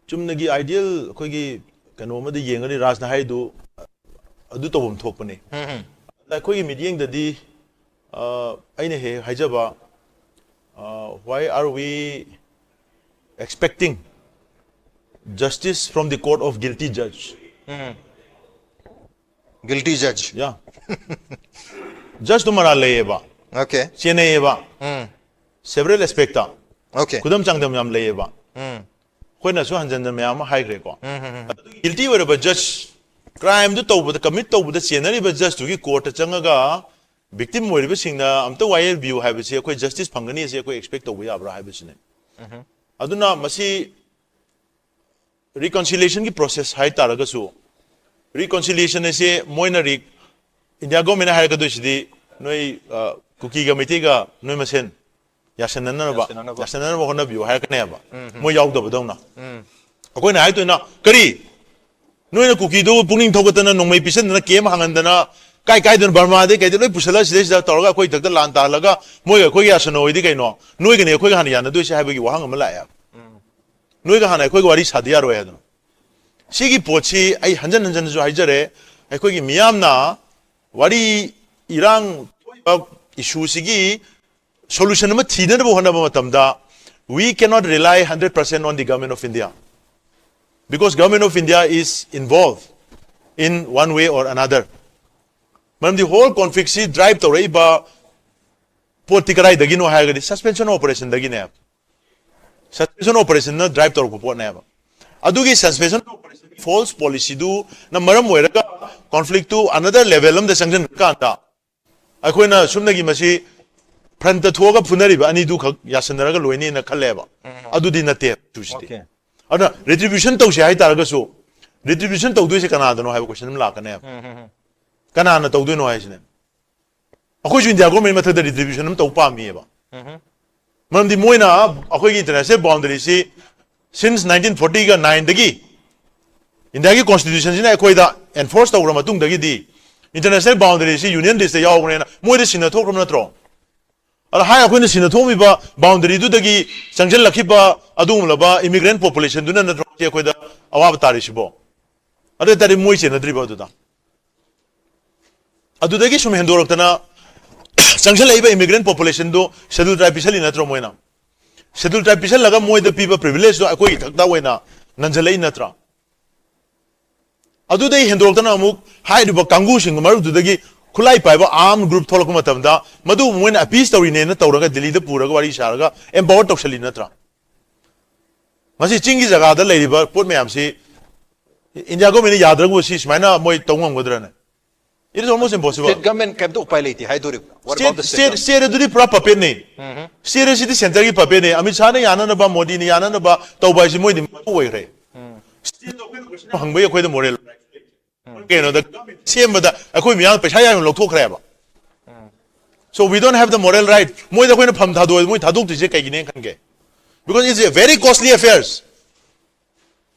chumnagi ideal koigi kanoma de yengani rajna haidu adu tobum thokpani la koigi meeting dadi aine he haijaba why are we expecting justice from the court of guilty judge? Guilty judge. Yeah. Judge tumara leyeba. Okay. Cheneyeba. Several aspects. Okay. Kudam changdam yam leyeba. Koina so hanjan mayam high grade ko. Guilty were judge crime to tobu commit to the scenery but just to court changaga victim were sing am to wire view have say justice pangani is expect to we abra have sine. Aduna masi reconciliation ki process hai taragasu. Reconciliation is a moinary India government had to do no cookie gamitiga no masin Yasanaba Yasanaba one of you had never more out of dona. When I do not curry no cookie do putting Togotana no may pisan and came hangandana Kai Kaidan Burma they get the Pusalas this that Torga quite the Lantalaga Moya Koyasano Digano no again a Koyaniana do have you hang a Malaya no Hana Koyaris had the other. Sigi Pochi, I hundred and Hajare, I could give Miamna, Wadi Iran issue Sigi, solution number Matamda. We cannot rely 100% on the government of India. Because government of India is involved in one way or another. But the whole conflict see drive to Reba Potikarai the Gino Hagadi, suspension operation the Guinea. Suspension operation not drive to Port never. Adugi suspension false policy do na maram wera conflict to another level the sanction kanta akoina sumnagi masi front thoga phunari ba ani du yasanara ga loini na khaleba adudi nate tusti ana retribution to sai taraga so retribution to do se kana dano hai question la kana kana na to do no hai sine akoi jin dia government method retribution to pa mi ba mam di moina akoi gi international boundary si since 1949 dagi India constitution is enforced over Matung Dagidi. International boundaries, union this, the Yawana, more senator from the throne. A higher when the senator boundary to the Sanjel Lakiba, Adum Laba, immigrant population, do not take with the Awatarishibo. Other than the Moish and the Dribo to them. Adudagi from Hendorotana, Sanjel Laba immigrant population do scheduled tripisal in a Tromona. Scheduled tripisal Laga Moy the people privileged to acquit that way now, Nanjala Natra. Adu they Hendrotana Amuk, hide about Kangushing, Maru to the Kulai Piper, armed group Tolokumatamda, Madu when a piece of Rina Toraga, Delita Puragari Sharaga, and Bort of Shalinatra. Masi Chingis Agada lady, but put me am say in Jago many Yadra was his mana Moy Tongan Wudran. It is almost impossible. State government kept to pilot, what about the state? State to the proper penny. Serious city center Papene, Amisana Yanaba Modini Yanaba, Tobashimo in way. Still, Hungary quite the moral. The same with the Akumian Peshaya and Loto Crab. So we don't have the moral right. More than when a Pamtado is Tadu to Jake because it's a very costly affairs.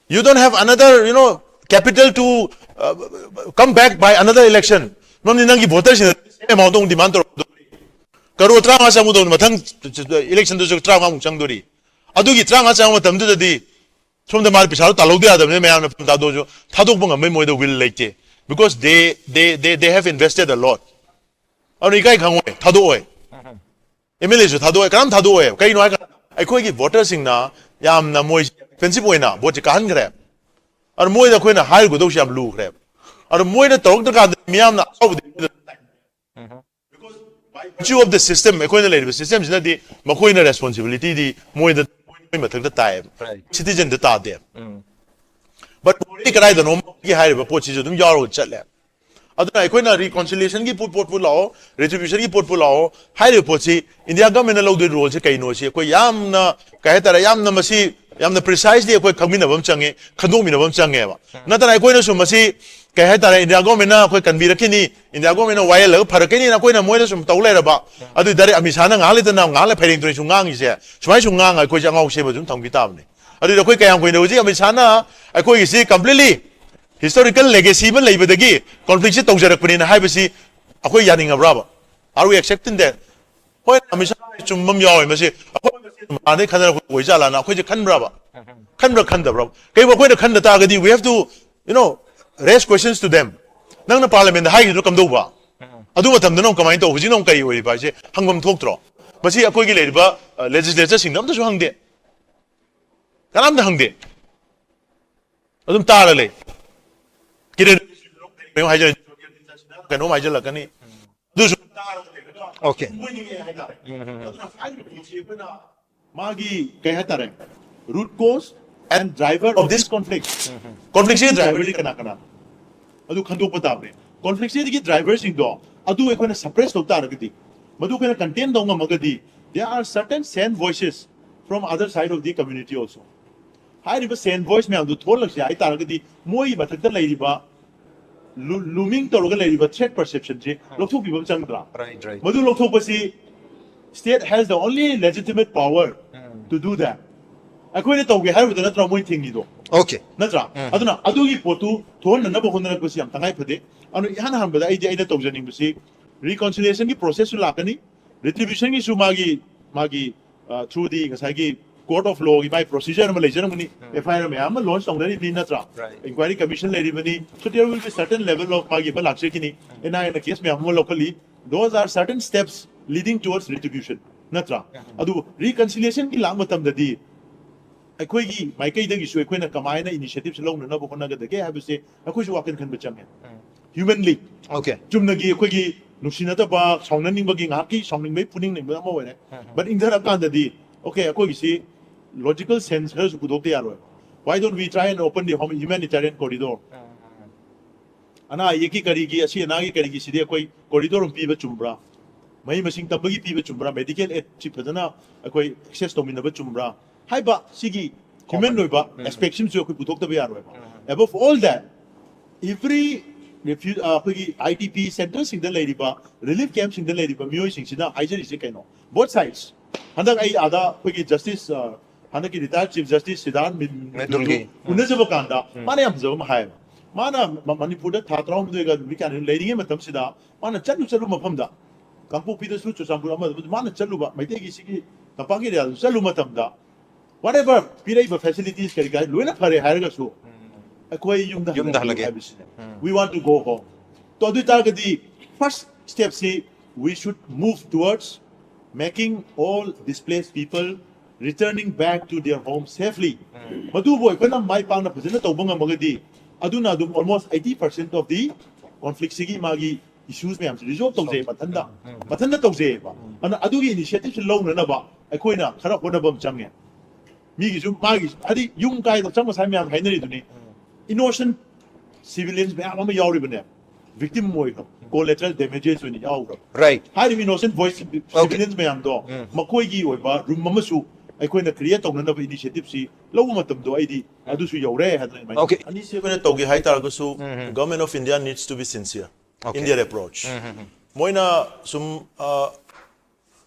You don't have another, capital to come back by another election. Noninangi voters in the amount of demand. Karutra Masamudon, Matang election to Tram Changduri. Adugi Tramasamam to the from the Marpishal, Talodia, the man of Tadojo, Tadobunga Memo will late because they have invested a lot. Orikai Kangway, Tadoe. Emilis Tadoe, Kam Tadoe, Kaino, I could give voters in na, Yam Namoy, Pensibuena, Botican grab. Or more the Queen, a high Godosham blue grab. Or more the talk the God, Miam, because by virtue of the system, equal system is not the Makoina responsibility, the more the the time citizen the there but I don't know high report is doing your chat other I couldn't reconciliation ki put law retribution ki put law high report India government allowed the rules kaino si ko yam na kahitara yam na masi yam na precisely ko kamina bam change khadomina bam change ba natan I ko na so masi kahitara India government na ko kanbira kini India government na wire lag pharakini na ko na moida sum tawle ba adu dari amisana ngale ta na ngale phairing tri sungang ise sumai sungang ko jangau se ba jum thongbi tabne adu ko kayam ko no ji amisana ko isi completely historical legacy ba leibadagi conflict se tawjarakpani na haibasi akoi yaninga braba are we accepting that hoy amisana chumam yaw masi Mane Khana Wizalana, which can rubber. Kandra Kanda, bro. Kaywa Kanda Tagadi, we have to, raise questions to them. Nang na parliament, the high look am doba. Aduatam the no comment of Zinum Kay, Hangum Tokro. But see a quick labor, legislature sing them to hung there. Kalam the hung there. Adum Tarale. Get it. Okay. Magi Kahatare, root cause and driver of this conflict. Conflict is driver Kanakana. Adu Kandu Patabre. Conflict is drivers in door. Adu Ekana suppressed of Taragati. Madu can contain Donga Magadi. There are certain sand voices from other side of the community also. I never send voice me on the Tolak I Taragati, Moi Bataka Ladiba. Looming to threat perception, look to people Chandra. Right. Madu Lokopasi state has the only legitimate power to do that. I couldn't talk we have with another one thing. Okay. Natra. Aduna Adugi Potu, Ton and Nabahona Kusiam Tangai, and Hanham, but I did to see reconciliation process Lakani, retribution is Magi through the Sagi court of law, by procedure in Malaysia, if I remember, launched on the Natra. Inquiry Commission Lady. So there will be certain level of Magibal Akshekini, and I in the case me locally, those are certain steps leading towards retribution. Natra. Adu reconciliation ki langmatam the D. A quiggy, my Kay issue, a queen of Kamina initiatives alone, and Nabokonaga the gay have to say, a quiz walk in Kanbacham. Humanly. Okay. Jumnagi, Quiggy, Nusinata Bar, sounding bugging Aki, sounding may putting them away. But in the Akanda D, okay, a quiggy, logical sense, why don't we try and open the humanitarian corridor? Ana Yaki Karigi, Asianagi Karigi, Sidia corridor of Piva Chumbra. My machine Tabagi Piva Chumbra, medical at Chipatana, a access to Minaba Chumbra. Haiba, Sigi, human Nova, expectations you could talk to be above all that, every ITP centers in the Ladyba, relief camps in the Ladyba, music, I say, both sides. Handak Ada, Justice. Hanaki retired Chief Justice Siddharth Medulgi, Unazavakanda, Maniam Zomahai, Mana Manipura Tatram, we can lady him at Tamsida, Mana Chalusaluma Pamda, Kampu Peter Suchu Sampurama, Mana Chaluba, my take is Kapaki, Salumatamda, whatever Pira facilities can guide, Luna Pare Haragasu, Aquay Yum. We want to go home. To the target, the first step, say, we should move towards making all displaced people returning back to their homes safely. Madu boy, when I'm my pound of President Obama Magadi, Aduna do almost 80% of the conflict Sigi Magi issues me am resolved to say, Matanda to say, and Adugi initiatives alone and about Aquina, Karaponabum Chamia. Migi, Magi, Adi, young guy of some Simon Henry to me. Innocent civilians may have a Yoribane, victim moiko, collateral damages when it Right. Highly innocent voice civilians may am door, Makoigi or Rumamasu. I couldn't create on another initiative. See, Lomatum do ID, I do see your rare. Okay. And this is when I talk the government of India needs to be sincere in their approach. Moina some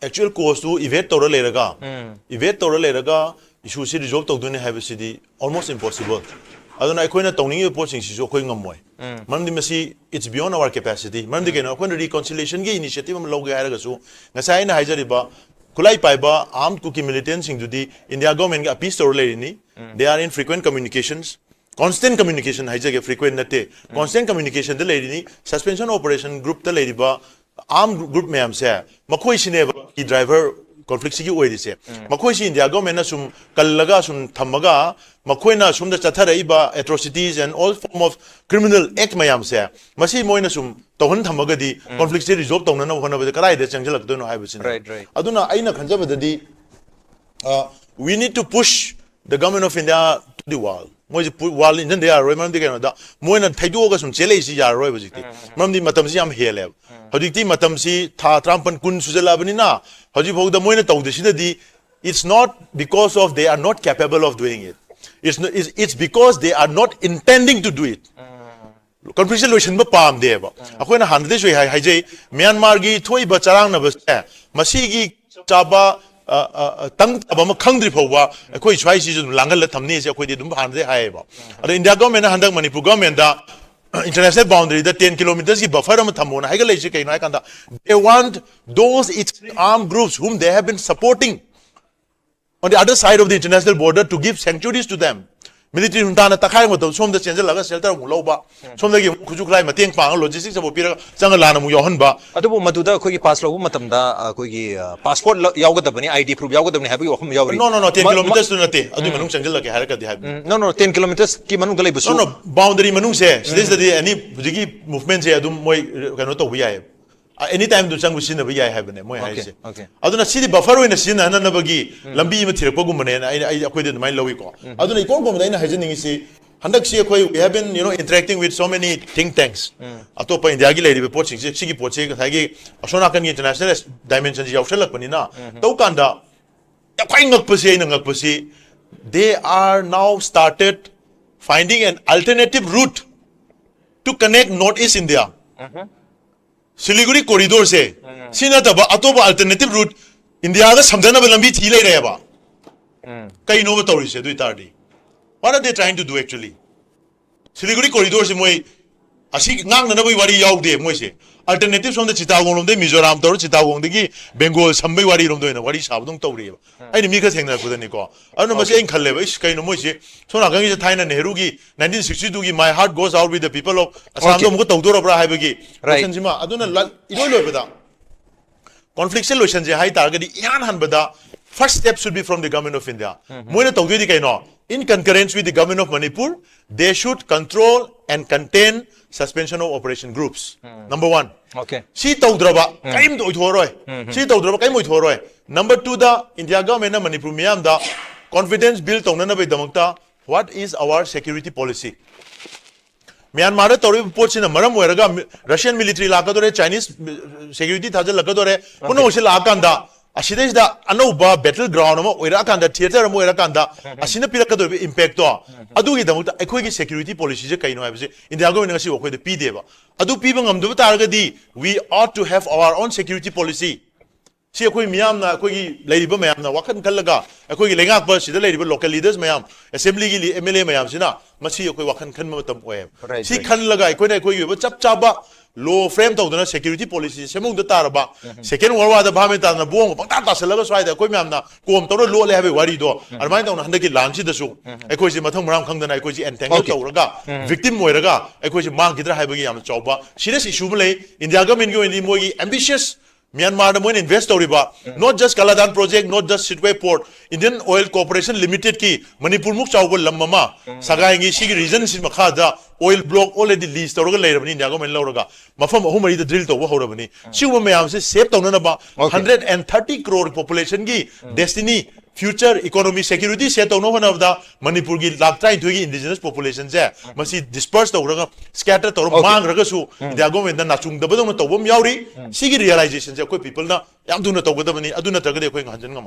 actual course to evade Tora Leraga. Evade Tora Leraga, issue city job to do have a city almost impossible. I don't know, I couldn't tell you approaching Shijo going on way. Mandimasi, it's beyond our capacity. Mandigan, when the reconciliation initiative, Loga Haragasu, Nasaina Hajariba. Kulai Paiba, armed cookie militants into the India government a peace story. They are in frequent communications, constant communication, hijack frequent nate, constant communication the lady, suspension operation group the lady ba, armed group may am say, Makoi Shineva, he driver conflict sigi way say. Makoi India government sum Kalaga sum Tamaga, Makoina sum the Chataraiba atrocities and all form of criminal act may am say. Masi Moina sum. Tamagadi, conflict series of Tonana, one of the Karai, the Changela, don't know, I was in. Right. Aduna, Aina Kanjabadi, we need to push the government of India to the wall. Wall in the are remember the Moina Taidoga, some Chelesi are royalty. Mamdi Matamsiam here. Hoditi Matamsi, Ta Trampan Kun Suzelabanina, Hojibo the Moina told the Shidadi, it's not because of they are not capable of doing it. It's because they are not intending to do it. Conflict solution ba palm deba. Ako na handle this way hijay Myanmar gi thoi ba charang na bas masi gi chaba tang aba ma khangdri phowa ako chwai si langal la thamni se ako di dum handle hai ba. Ado India government handak Manipur government da international boundary the 10 kilometers ki buffer am thamona hai ga leise kai na kanda. They want those armed groups whom they have been supporting on the other side of the international border to give sanctuaries to them. Military junta na takai mo to som the change laga shelter mo lo ba som lagi kujuk lai mateng pang logistics abo pira chang la na mo yohan ba adu maduda khoi gi pass lo matam da khoi gi passport yaw ga da bani id proof yaw ga da bani habi wakhum yaw ri no 10 kilometers to nate adu manung change lagi har ka di habi no 10 kilometers ki manung galai busu no boundary manung se this the any bujigi movement se adu moi kano to bi ai anytime do chang busin bi ai have ne moi hai se adu na sidi buffer oi na sin na na bagi lambi ma thirek pa gum ne ai akoi de mai lowi ko adu na ikon ko ma na hajen ngi si handak si akoi we have been interacting with so many think tanks atopa india gi lady report sing si gi poche ga thagi asona kan international dimension ji yausal lakpani na to kanda akoi ngak pasi na ngak pasi they are now started finding an alternative route to connect northeast india Siliguri corridor se sina taba atoba alternative route India ga samdana ba lambi thi lai raya ba kai no ba tori se dui tardi what are they trying to do actually Siliguri corridor se moi asi ngang na bai wari yaw de moi se alternative from the Chittagong lom de Mizoram tor Chittagong de gi Bengal sambai wari lom de na wari sabdong tori ba ai ni mi kha thengna ko ni ko anu ma se in khalle ba is kai no moi se sona gangi se thaina Nehru gi 1962 gi my heart goes out with the people of Assam do mo tawdor bra hai ba gi question jima aduna iroi loi bada conflict solution je hai targadi yan han bada first step should be from the government of India moi na tawdoi di kai no in concurrence with the government of Manipur they should control and contain suspension of operation groups number 1 okay si tawdraba kaim do thoroi si tawdraba kaim oi thoroi number 2 da India government na Manipur miam da confidence build tawna na bai damakta what is our security policy Myanmar da tori pochina maram oiraga Russian military lakadore Chinese security thajal lakadore kuno osil akanda Ashida is the Athouba battleground oirakanda theater mo oirakanda asina pirakadore impact to adugi damuta ekoi gi security policy je kaino habse India government ngasi okoi de pi deba adu pi bangam du taragadi we ought to have our own security policy si ekoi miyam na ekoi gi leiba mayam na wakan kallaga ekoi gi lengak ba sida leiba local leaders mayam assembly gi MLA mayam sina masi ekoi wakan khan matam oem si khan laga ekoi na ekoi gi chap chaba law frame tawdana security policy semung da taraba second world war da bhame ta na bong pangta ta selaga swai da koi myam na kom tawro lo le habe wari do armai tawna handaki lanchi da su ekoi ji mathang maram khangdana ekoi ji entangle tawraga victim moiraga ekoi ji mang gidra haibagi yam chawba serious issue male India government go ni mogi ambitious Myanmar da moin invest toriba not just Kaladan project not just Sidway port Indian Oil Corporation Limited ki Manipur muk chawbo lamma sagai ngi sigi region sin makha da oil block already lease tawraga leirabani India government lawraga mafam ahumari da drill tawba horabani siwa mayam se save tawna na ba 130 crore population gi destiny future economy security set tawna hona da Manipur gi lakh trai thogi indigenous population je masi disperse tawraga scatter tawra mang raga su India government na nachung da badong tawbam yauri sigi realization je koi people na yam duna tawgadabani aduna tagade koi nganjan ngam